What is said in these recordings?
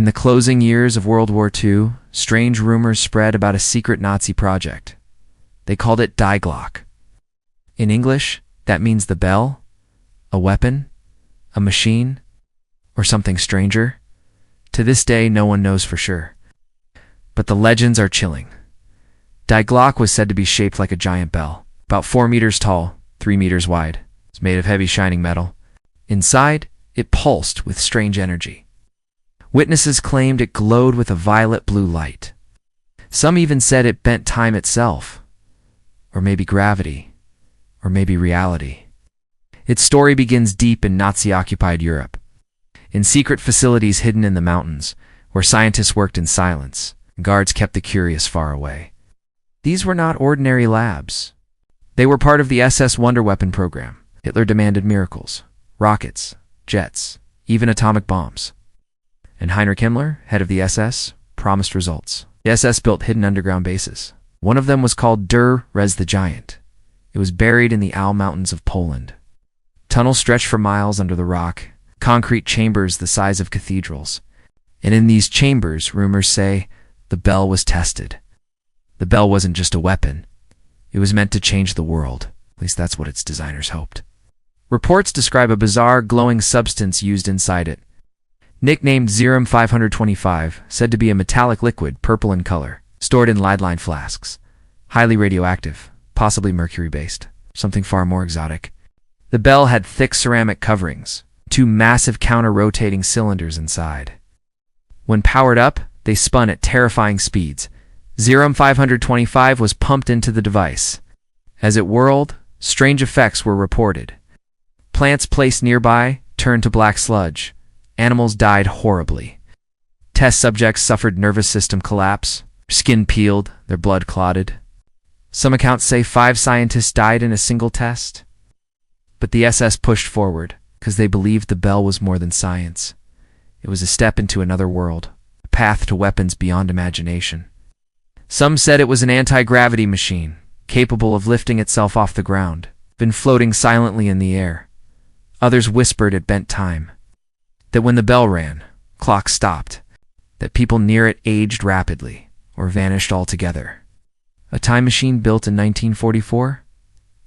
the closing years of World War II, strange rumors spread about a secret Nazi project. They called it Die Glocke. In English, that means the bell, a weapon, a machine, or something stranger. To this day, no one knows for sure. But the legends are chilling. Die Glocke was said to be shaped like a giant bell, about 4 meters tall, 3 meters wide. It's made of heavy shining metal. Inside, it pulsed with strange energy. Witnesses claimed it glowed with a violet-blue light. Some even said it bent time itself, or maybe gravity, or maybe reality. Its story begins deep in Nazi-occupied Europe, in secret facilities hidden in the mountains, where scientists worked in silence, and guards kept the curious far away. These were not ordinary labs. They were part of the SS Wunderweapon program. Hitler demanded miracles, rockets, jets, even atomic bombs. And Heinrich Himmler, head of the SS, promised results. The SS built hidden underground bases. One of them was called Der Rez the Giant. It was buried in the Al Mountains of Poland. Tunnels stretched for miles under the rock, concrete chambers the size of cathedrals. And in these chambers, rumors say, the bell was tested. The bell wasn't just a weapon. It was meant to change the world. At least that's what its designers hoped. Reports describe a bizarre glowing substance used inside it. Nicknamed Serum 525, said to be a metallic liquid, purple in color, stored in lead-lined flasks. Highly radioactive, possibly mercury-based, something far more exotic. The bell had thick ceramic coverings, 2 massive counter-rotating cylinders inside. When powered up, they spun at terrifying speeds. Serum 525 was pumped into the device. As it whirled, strange effects were reported. Plants placed nearby turned to black sludge. Animals died horribly. Test subjects suffered nervous system collapse, skin peeled, their blood clotted. Some accounts say 5 scientists died in a single test. But the SS pushed forward because they believed the bell was more than science. It was a step into another world, a path to weapons beyond imagination. Some said it was an anti-gravity machine, capable of lifting itself off the ground, been floating silently in the air. Others whispered it bent time, that when the bell rang, clocks stopped, that people near it aged rapidly or vanished altogether. A time machine built in 1944?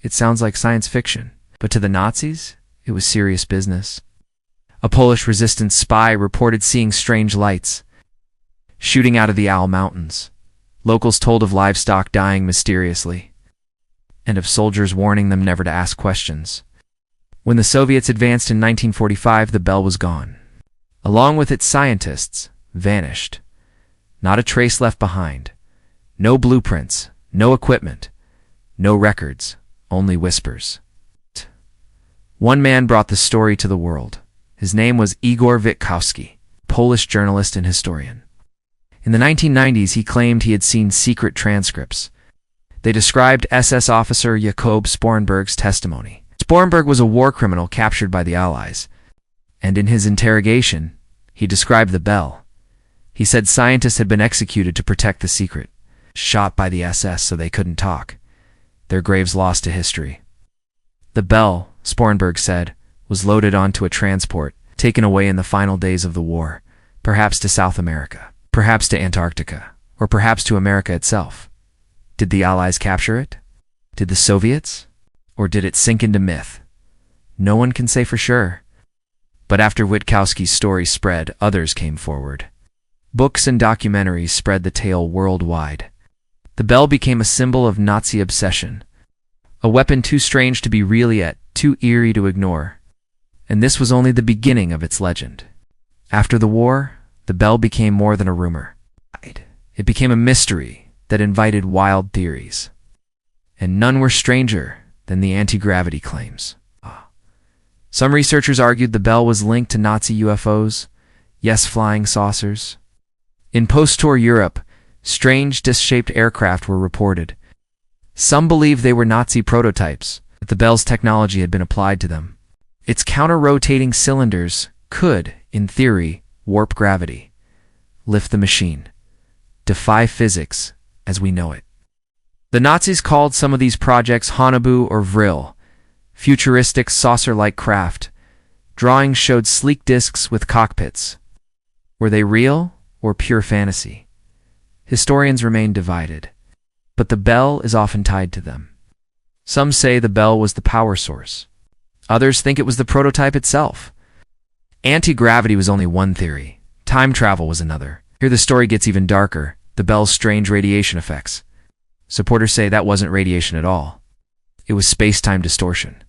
It sounds like science fiction, but to the Nazis, it was serious business. A Polish resistance spy reported seeing strange lights shooting out of the Al Mountains. Locals told of livestock dying mysteriously, and of soldiers warning them never to ask questions. When the Soviets advanced in 1945, the bell was gone. Along with its scientists, vanished. Not a trace left behind. No blueprints, no equipment, no records, only whispers. One man brought the story to the world. His name was Igor Witkowski, Polish journalist and historian. In the 1990s, he claimed he had seen secret transcripts. They described SS officer Jakob Sporenberg's testimony. Sporenberg was a war criminal captured by the Allies, and in his interrogation, he described the bell. He said scientists had been executed to protect the secret, shot by the SS so they couldn't talk. Their graves lost to history. The bell, Sporenberg said, was loaded onto a transport, taken away in the final days of the war, perhaps to South America, perhaps to Antarctica, or perhaps to America itself. Did the Allies capture it? Did the Soviets? Or did it sink into myth? No one can say for sure. But after Witkowski's story spread, others came forward. Books and documentaries spread the tale worldwide. The bell became a symbol of Nazi obsession, a weapon too strange to be real yet too eerie to ignore. And this was only the beginning of its legend. After the war, the bell became more than a rumor. It became a mystery that invited wild theories. And none were stranger than the anti-gravity claims. Some researchers argued the bell was linked to Nazi UFOs, yes, flying saucers. In post-war Europe, strange disc-shaped aircraft were reported. Some believed they were Nazi prototypes, but the bell's technology had been applied to them. Its counter-rotating cylinders could, in theory, warp gravity, lift the machine, defy physics as we know it. The Nazis called some of these projects Haunebu or Vril, futuristic saucer-like craft. Drawings showed sleek discs with cockpits. Were they real or pure fantasy? Historians remain divided, but the bell is often tied to them. Some say the bell was the power source. Others think it was the prototype itself. Anti-gravity was only one theory. Time travel was another. Here the story gets even darker, the bell's strange radiation effects. Supporters say that wasn't radiation at all. It was space-time distortion.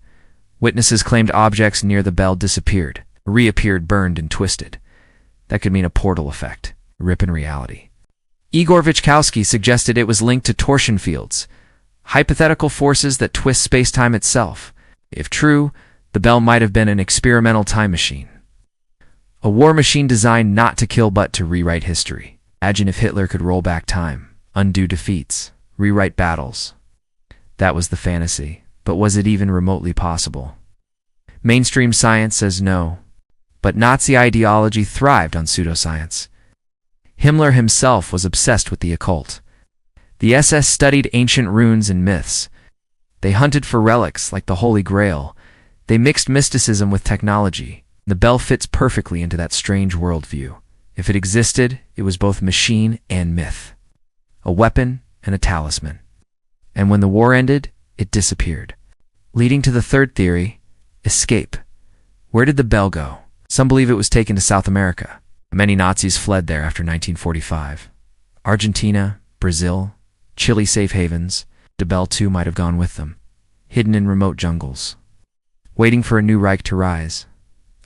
Witnesses claimed objects near the bell disappeared, reappeared burned and twisted. That could mean a portal effect, a rip in reality. Igor Vichkowski suggested it was linked to torsion fields, hypothetical forces that twist space-time itself. If true, the bell might have been an experimental time machine. A war machine designed not to kill but to rewrite history. Imagine if Hitler could roll back time, undo defeats, rewrite battles. That was the fantasy, but was it even remotely possible? Mainstream science says no, but Nazi ideology thrived on pseudoscience. Himmler himself was obsessed with the occult. The SS studied ancient runes and myths. They hunted for relics like the Holy Grail. They mixed mysticism with technology. The bell fits perfectly into that strange worldview. If it existed, it was both machine and myth, a weapon and a talisman. And when the war ended, it disappeared. Leading to the third theory, escape. Where did the bell go? Some believe it was taken to South America. Many Nazis fled there after 1945. Argentina, Brazil, Chile safe havens. The bell too might have gone with them, hidden in remote jungles, waiting for a new Reich to rise.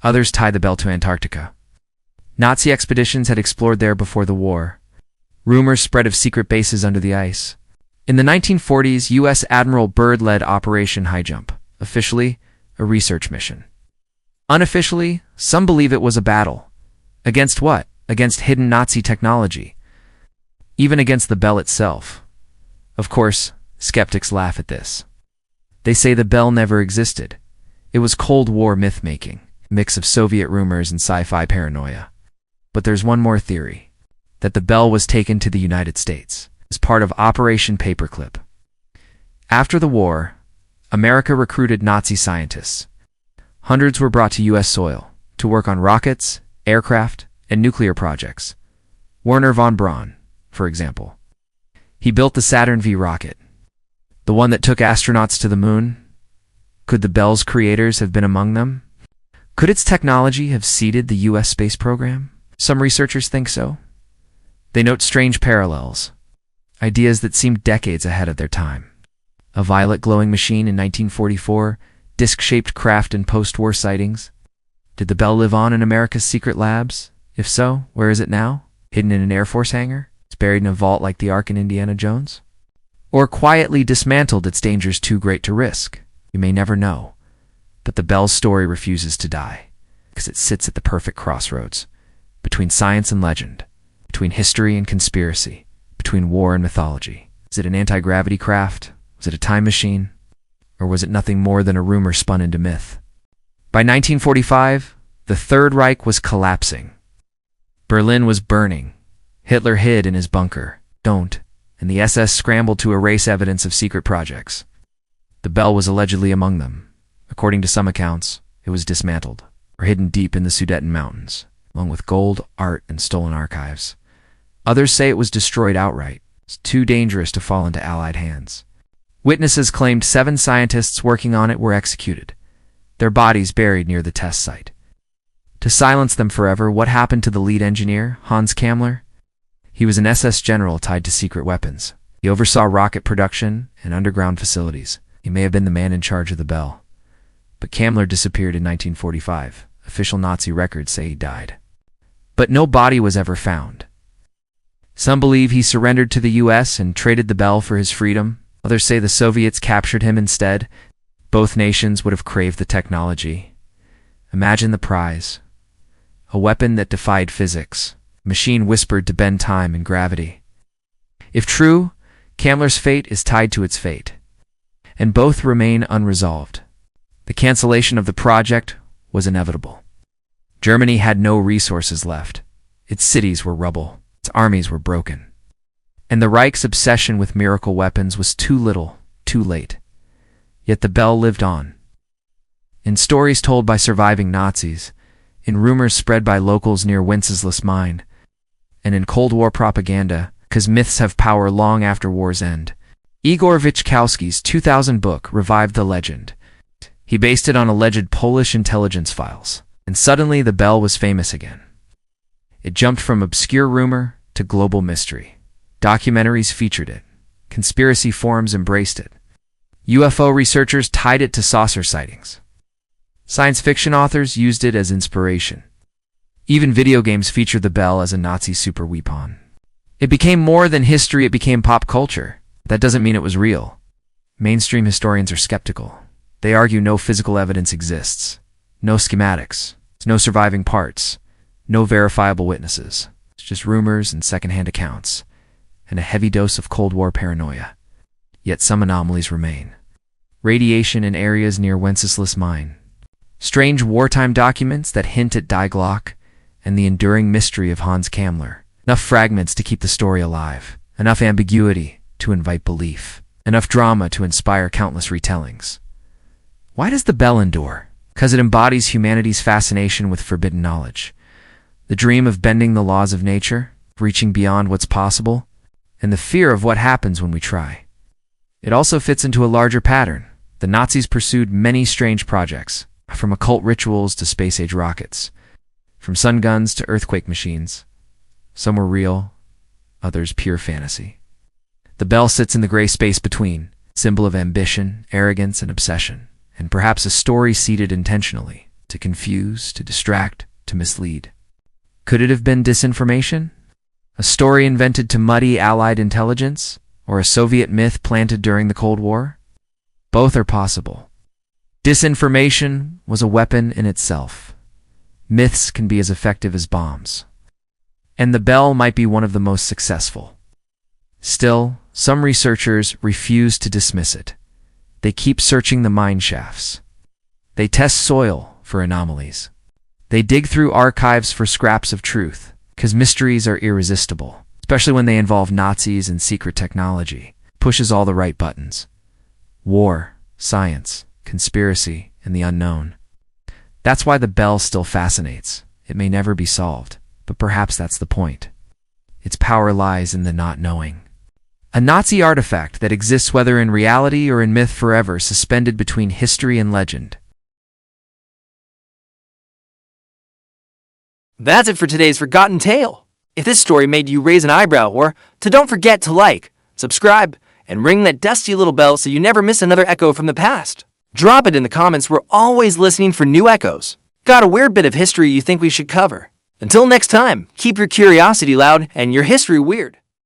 Others tie the bell to Antarctica. Nazi expeditions had explored there before the war. Rumors spread of secret bases under the ice. In the 1940s, U.S. Admiral Byrd led Operation High Jump, officially a research mission. Unofficially, some believe it was a battle. Against what? Against hidden Nazi technology. Even against the bell itself. Of course, skeptics laugh at this. They say the bell never existed. It was Cold War myth-making, a mix of Soviet rumors and sci-fi paranoia. But there's one more theory, that the bell was taken to the United States as part of Operation Paperclip. After the war, America recruited Nazi scientists. Hundreds were brought to U.S. soil to work on rockets, aircraft, and nuclear projects. Wernher von Braun, for example. He built the Saturn V rocket, the one that took astronauts to the moon. Could the bell's creators have been among them? Could its technology have seeded the U.S. space program? Some researchers think so. They note strange parallels, ideas that seem decades ahead of their time. A violet glowing machine in 1944, disc-shaped craft in post-war sightings. Did the bell live on in America's secret labs? If so, where is it now? Hidden in an Air Force hangar? It's buried in a vault like the Ark in Indiana Jones? Or quietly dismantled, its dangers too great to risk? You may never know. But the bell's story refuses to die, because it sits at the perfect crossroads, between science and legend, between history and conspiracy, between war and mythology. Is it an anti-gravity craft? Was it a time machine? Or was it nothing more than a rumor spun into myth? By 1945, the Third Reich was collapsing. Berlin was burning. Hitler hid in his bunker, and the SS scrambled to erase evidence of secret projects. The bell was allegedly among them. According to some accounts, it was dismantled, or hidden deep in the Sudeten Mountains, along with gold, art, and stolen archives. Others say it was destroyed outright. It's too dangerous to fall into Allied hands. Witnesses claimed 7 scientists working on it were executed, their bodies buried near the test site. To silence them forever, what happened to the lead engineer, Hans Kammler? He was an SS general tied to secret weapons. He oversaw rocket production and underground facilities. He may have been the man in charge of the bell. But Kammler disappeared in 1945. Official Nazi records say he died. But no body was ever found. Some believe he surrendered to the U.S. and traded the bell for his freedom. Others say the Soviets captured him instead. Both nations would have craved the technology. Imagine the prize. A weapon that defied physics. A machine whispered to bend time and gravity. If true, Kammler's fate is tied to its fate. And both remain unresolved. The cancellation of the project was inevitable. Germany had no resources left. Its cities were rubble. Its armies were broken. And the Reich's obsession with miracle weapons was too little, too late. Yet the bell lived on. In stories told by surviving Nazis, in rumors spread by locals near Wenceslas mine, and in Cold War propaganda, because myths have power long after war's end. Igor Witkowski's 2000 book revived the legend. He based it on alleged Polish intelligence files, and suddenly the bell was famous again. It jumped from obscure rumor to global mystery. Documentaries featured it. Conspiracy forums embraced it. UFO researchers tied it to saucer sightings. Science fiction authors used it as inspiration. Even video games featured the bell as a Nazi superweapon. It became more than history, it became pop culture. That doesn't mean it was real. Mainstream historians are skeptical. They argue no physical evidence exists. No schematics. No surviving parts. No verifiable witnesses. It's just rumors and secondhand accounts. And a heavy dose of Cold War paranoia. Yet some anomalies remain. Radiation in areas near Wenceslas mine. Strange wartime documents that hint at Die Glocke, and the enduring mystery of Hans Kammler. Enough fragments to keep the story alive. Enough ambiguity to invite belief. Enough drama to inspire countless retellings. Why does the bell endure? Because it embodies humanity's fascination with forbidden knowledge. The dream of bending the laws of nature, reaching beyond what's possible, and the fear of what happens when we try. It also fits into a larger pattern. The Nazis pursued many strange projects, from occult rituals to space-age rockets, from sun guns to earthquake machines. Some were real, others pure fantasy. The bell sits in the gray space between, symbol of ambition, arrogance, and obsession, and perhaps a story seeded intentionally, to confuse, to distract, to mislead. Could it have been disinformation? A story invented to muddy Allied intelligence? Or a Soviet myth planted during the Cold War? Both are possible. Disinformation was a weapon in itself. Myths can be as effective as bombs. And the bell might be one of the most successful. Still, some researchers refuse to dismiss it. They keep searching the mine shafts. They test soil for anomalies. They dig through archives for scraps of truth, because mysteries are irresistible. Especially when they involve Nazis and secret technology. Pushes all the right buttons. War, science, conspiracy, and the unknown. That's why the bell still fascinates. It may never be solved, but perhaps that's the point. Its power lies in the not knowing. A Nazi artifact that exists whether in reality or in myth forever, suspended between history and legend. That's it for today's Forgotten Tale. If this story made you raise an eyebrow don't forget to like, subscribe, and ring that dusty little bell so you never miss another echo from the past. Drop it in the comments, we're always listening for new echoes. Got a weird bit of history you think we should cover? Until next time, keep your curiosity loud and your history weird.